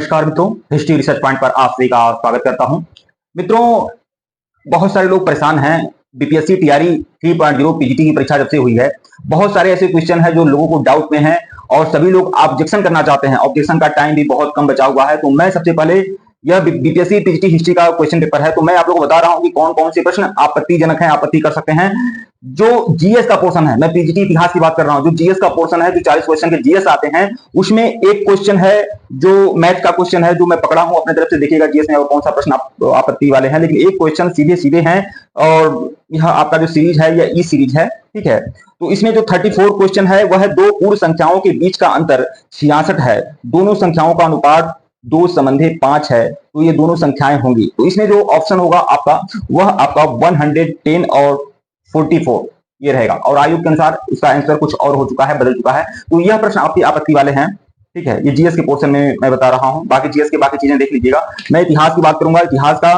नमस्कार मित्रों, history research point पर आप सभी का स्वागत करता हूं। मित्रों, बहुत सारे लोग परेशान हैं। बीपीएससी टीआरई 3.0 पीजीटी की परीक्षा जब से हुई है, बहुत सारे ऐसे क्वेश्चन हैं जो लोगों को डाउट में हैं और सभी लोग ऑब्जेक्शन करना चाहते हैं। ऑब्जेक्शन का टाइम भी बहुत कम बचा हुआ है, तो मैं सबसे पहले यह बीपीएससी पीजीटी हिस्ट्री का क्वेश्चन पेपर है, तो मैं आप लोगों को बता रहा हूं कि कौन कौन से प्रश्न आपत्तिजनक हैं, आपत्ति कर सकते हैं। जो जीएस का पोर्शन है, मैं पीजीटी इतिहास की बात कर रहा हूं, जो जीएस का पोर्शन है, जो 40 क्वेश्चन के जीएस आते हैं, उसमें एक क्वेश्चन है जो मैथ का क्वेश्चन है, जो मैं पकड़ा हूं अपने तरफ से। देखिएगा जीएस में और कौन सा प्रश्न आपत्ति वाले हैं, लेकिन एक क्वेश्चन सीधे सीधे हैं और यह आपका जो सीरीज है यह ई सीरीज है, ठीक है। तो इसमें जो 34 क्वेश्चन है वह है दो पूर्ण संख्याओं के बीच का अंतर 66 है, दोनों संख्याओं का अनुपात 2:5 है, तो ये दोनों संख्याएं होंगी। तो इसमें जो ऑप्शन होगा आपका, वह आपका 110 और 44 ये रहेगा, और आयोग के अनुसार इसका आंसर कुछ और हो चुका है, बदल चुका है। तो यह प्रश्न आपकी आपत्ति वाले हैं, ठीक है। ये जीएस के पोर्शन में मैं बता रहा हूं, बाकी जीएस के बाकी चीजें देख लीजिएगा। मैं इतिहास की बात करूंगा, इतिहास का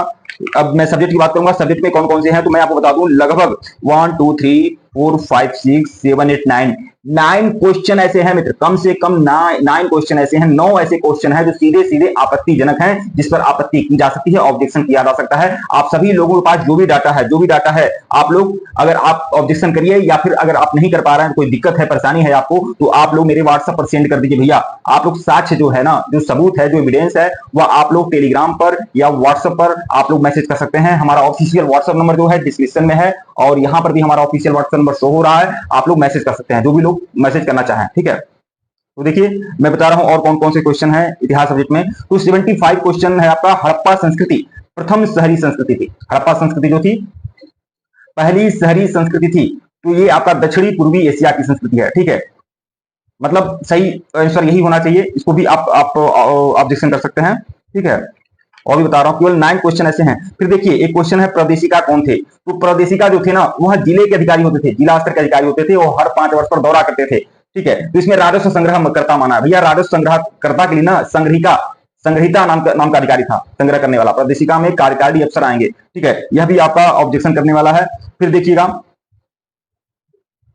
अब मैं सब्जेक्ट की बात करूंगा। सब्जेक्ट में कौन कौन से हैं तो मैं आपको बता दूं, लगभग 1 2 3 4 5 6 7 8 9 क्वेश्चन ऐसे हैं मित्र, कम से कम 9 क्वेश्चन ऐसे हैं, 9 ऐसे क्वेश्चन हैं जो सीधे सीधे आपत्तिजनक हैं, जिस पर आपत्ति की जा सकती है, ऑब्जेक्शन किया जा सकता है। आप सभी लोगों के पास जो भी डाटा है, आप लोग अगर आप ऑब्जेक्शन करिए, या फिर अगर आप नहीं कर पा रहे हैं, कोई दिक्कत है, परेशानी है आपको, तो आप लोग मेरे व्हाट्सएप पर सेंड कर दीजिए भैया। आप लोग साक्ष्य जो है ना, जो सबूत है, जो एविडेंस है, वह आप लोग टेलीग्राम पर या व्हाट्सएप पर आप लोग मैसेज कर सकते हैं। हमारा ऑफिशियल व्हाट्सएप नंबर जो है डिस्क्रिप्शन में है, और यहां पर भी हमारा ऑफिशियल व्हाट्सएप नंबर शो हो रहा है, आप लोग मैसेज कर सकते हैं, जो भी लोग मैसेज करना चाहें, ठीक है। तो देखिए मैं बता रहा हूं और कौन कौन से क्वेश्चन है इतिहास सब्जेक्ट में। तो 75 क्वेश्चन है आपका हड़प्पा संस्कृति, प्रथम शहरी संस्कृति थी। हड़प्पा संस्कृति जो थी पहली शहरी संस्कृति थी, तो ये आपका दक्षिणी पूर्वी एशिया की संस्कृति है, ठीक है। मतलब सही आंसर यही होना चाहिए, इसको भी आप ऑब्जेक्शन कर सकते हैं, ठीक है। और भी बता रहा हूं, केवल 9 क्वेश्चन ऐसे हैं। फिर देखिए एक क्वेश्चन है प्रदेशिका कौन थे। तो प्रदेशिका जो थे ना, वह जिले के अधिकारी होते थे, जिला स्तर के अधिकारी होते थे, वो हर 5 वर्ष पर दौरा करते थे, ठीक है। तो इसमें राजस्व संग्रह करता माना भैया, राजस्व संग्रह करता के लिए ना संग्रहिता नाम का अधिकारी था, संग्रह करने वाला। प्रदेशिका में कार्यकारी अफसर आएंगे, ठीक है। यह भी आपका ऑब्जेक्शन करने वाला है। फिर देखिएगा,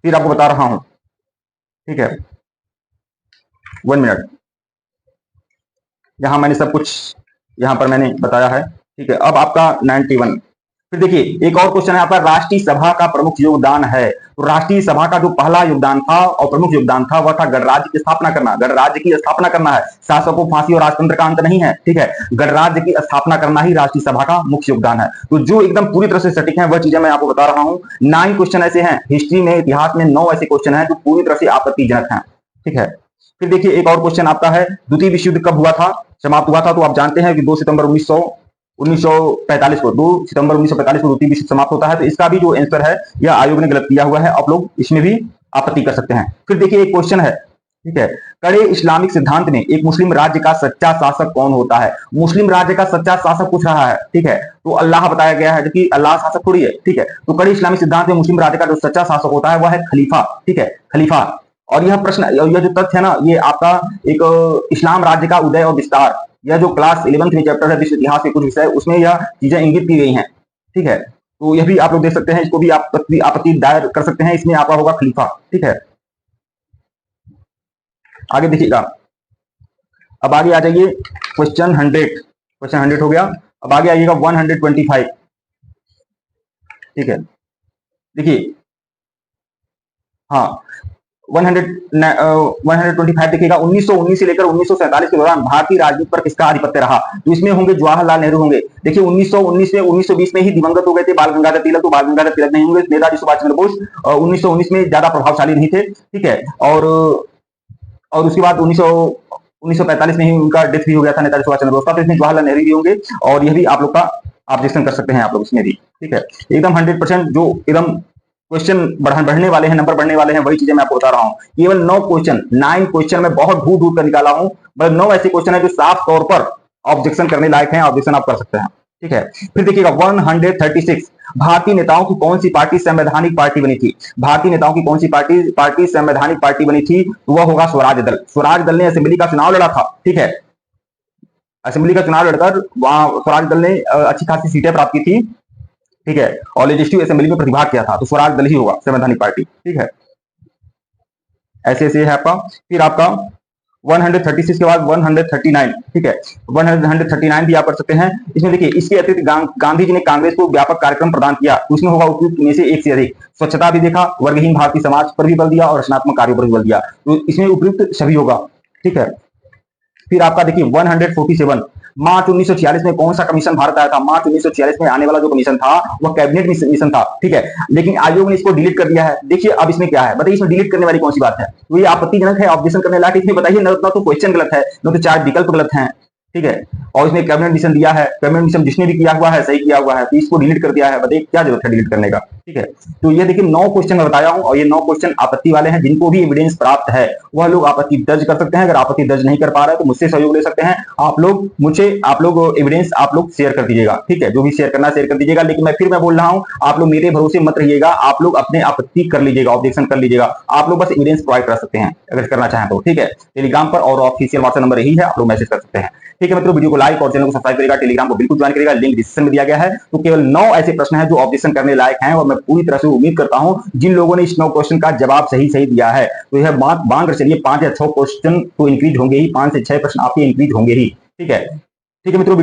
फिर आपको बता रहा हूं, ठीक है, 1 मिनट। यहां मैंने सब कुछ यहां पर मैंने बताया है, ठीक है। अब आपका 91। फिर देखिए एक और क्वेश्चन है आपका, राष्ट्रीय सभा का प्रमुख योगदान है। तो राष्ट्रीय सभा का जो पहला योगदान था और प्रमुख योगदान था, वह था गणराज्य की स्थापना करना। गणराज्य की स्थापना करना है, शासकों फांसी और राजतंत्र का अंत नहीं है, ठीक है। गणराज्य की स्थापना करना ही राष्ट्रीय सभा का मुख्य योगदान है। तो जो एकदम पूरी तरह से सटीक है वह चीजें मैं आपको बता रहा हूं। 9 क्वेश्चन ऐसे हैं हिस्ट्री में, इतिहास में 9 ऐसे क्वेश्चन है जो पूरी तरह से आपत्तिजनक है, ठीक है। फिर देखिए एक और क्वेश्चन आपका है, द्वितीय विश्व युद्ध कब हुआ था, समाप्त हुआ था। तो आप जानते हैं कि 2 सितंबर 1945 को, 2 सितंबर 1945 को द्वितीय विश्व समाप्त होता है। तो इसका भी जो आंसर है यह आयोग ने गलत किया हुआ है, आप लोग इसमें भी आपत्ति कर सकते हैं। फिर देखिए एक क्वेश्चन है, ठीक है, कड़े इस्लामिक सिद्धांत में एक मुस्लिम राज्य का सच्चा शासक कौन होता है। मुस्लिम राज्य का सच्चा शासक पूछ रहा है, ठीक है। तो अल्लाह बताया गया है, जबकि अल्लाह शासक थोड़ी है, ठीक है। तो कड़े इस्लामिक सिद्धांत में मुस्लिम राज्य का जो सच्चा शासक होता है वह है खलीफा, ठीक है, खलीफा। और यह प्रश्न, यह जो तथ्य है ना, ये आपका एक इस्लाम राज्य का उदय और विस्तार, यह जो क्लास 11th में चैप्टर है विश्व इतिहास के कुछ विषय, उसमें यह चीजें इंगित की गई हैं, ठीक है। तो यह भी आप लोग देख सकते हैं, इसको भी आप आपत्ति दायर कर सकते हैं। इसमें आपका होगा खलीफा, ठीक है। आगे देखिएगा, अब आगे आ जाइए क्वेश्चन 100। क्वेश्चन 100 हो गया, अब आगे आइएगा 125, ठीक है। देखिए हाँ 125 देखिएगा, 1919 से लेकर 1947 के दौरान भारतीय राजनीति पर किसका आधिपत्य रहा। तो इसमें होंगे जवाहरलाल नेहरू होंगे। देखिए 1919 में 1920 में ही दिवंगत हो गए थे बाल गंगाधर तिलक, तो बाल गंगाधर तिलक नहीं होंगे। नेताजी सुभाष चंद्र बोस 1919 में ज्यादा प्रभावशाली नहीं थे, ठीक है। और उसके बाद 1945 में ही उनका डेथ भी हो गया था नेताजी सुभाष चंद्र बोस का। तो इसमें जवाहरलाल नेहरू भी होंगे, और यह भी आप लोग का ऑब्जेक्शन कर सकते हैं आप लोग इसमें भी, ठीक है। एकदम 100% जो एकदम क्वेश्चन बढ़ने वाले हैं, नंबर बढ़ने वाले हैं, वही चीजें मैं आपको बता रहा हूं। केवल 9 क्वेश्चन मैं बहुत ढूंढ कर निकाला हूं, बस 9 ऐसे क्वेश्चन है जो साफ तौर पर ऑब्जेक्शन करने लायक हैं, ऑब्जेक्शन आप कर सकते हैं, ठीक है। फिर देखिएगा 136, भारतीय नेताओं की कौन सी पार्टी संवैधानिक पार्टी बनी थी। भारतीय नेताओं की कौन सी पार्टी संवैधानिक पार्टी बनी थी, तो वह होगा स्वराज दल। स्वराज दल ने असेंबली का चुनाव लड़ा था, ठीक है। असेंबली का चुनाव लड़कर वहां स्वराज दल ने अच्छी खासी सीटें प्राप्त की थी, ठीक है, और लेजिस्लेटिव असेंबली में प्रतिभाग किया था। तो स्वराज दल ही होगा संवैधानिक पार्टी, ठीक है। ऐसे ऐसे है आपका। फिर आपका 136 के बाद 139, ठीक है, 139 भी आप पढ़ सकते हैं। इसमें देखिए, इसके अतिरिक्त गांधी जी ने कांग्रेस को व्यापक कार्यक्रम प्रदान किया, उसमें होगा उपयुक्त में से एक से अधिक। स्वच्छता भी देखा, वर्गहीन भारतीय समाज पर भी बल दिया और रचनात्मक कार्यों पर भी बल दिया, तो इसमें उपयुक्त सभी होगा, ठीक है। फिर आपका देखिए 147, मार्च 1946 में कौन सा कमीशन भारत आया था? मार्च 1946 में आने वाला जो कमीशन था वह कैबिनेट मिशन था, ठीक है, लेकिन आयोग ने इसको डिलीट कर दिया है। देखिए अब इसमें क्या है, बताइए इसमें डिलीट करने वाली कौन सी बात है? तो ये आपत्तिजनक है, ऑब्जेक्शन करने लायक। इसमें बताइए न तो क्वेश्चन गलत है, न तो 4 विकल्प गलत हैं, ठीक है, और इसमें कैबिनेट मिशन दिया है, कैबिनेट मिशन जिसने भी किया हुआ है सही किया हुआ है, तो इसको डिलीट कर दिया है। बताइए क्या जरूरत है डिलीट करने का, ठीक है। तो ये देखिए 9 क्वेश्चन मैं बताया हूं, और ये 9 क्वेश्चन आपत्ति वाले हैं। जिनको भी एविडेंस प्राप्त है वह लोग आपत्ति दर्ज कर सकते हैं। अगर आपत्ति दर्ज नहीं कर पा रहे तो मुझसे सहयोग ले सकते हैं। आप लोग एविडेंस आप लोग शेयर कर दीजिएगा, ठीक है, जो भी शेयर करना शेयर कर दीजिएगा। लेकिन मैं बोल रहा हूं, आप लोग मेरे भरोसे मत रहिएगा, आप लोग अपने आपत्ति कर लीजिएगा, ऑब्जेक्शन कर लीजिएगा। आप लोग बस एविडेंस प्रोवाइड कर सकते हैं अगर करना चाहें तो, ठीक है। टेलीग्राम पर और ऑफिशियल व्हाट्सएप नंबर यही है, आप लोग मैसेज कर सकते हैं, ठीक है मित्रों। वीडियो को लाइक और चैनल को सब्सक्राइब करेगा, टेलीग्राम को बिल्कुल ज्वाइन करेगा, लिंक डिस्क्रिप्शन में दिया गया है। तो केवल 9 ऐसे प्रश्न हैं जो ऑब्जेक्शन करने लायक हैं, और मैं पूरी तरह से उम्मीद करता हूं जिन लोगों ने इस 9 क्वेश्चन का जवाब सही दिया है, तो यह मान कर चलिए 5 या 6 क्वेश्चन तो इंक्रीज होंगे ही, 5 से 6 प्रश्न आपके इंक्रीज होंगे ही, ठीक है, ठीक है मित्रों।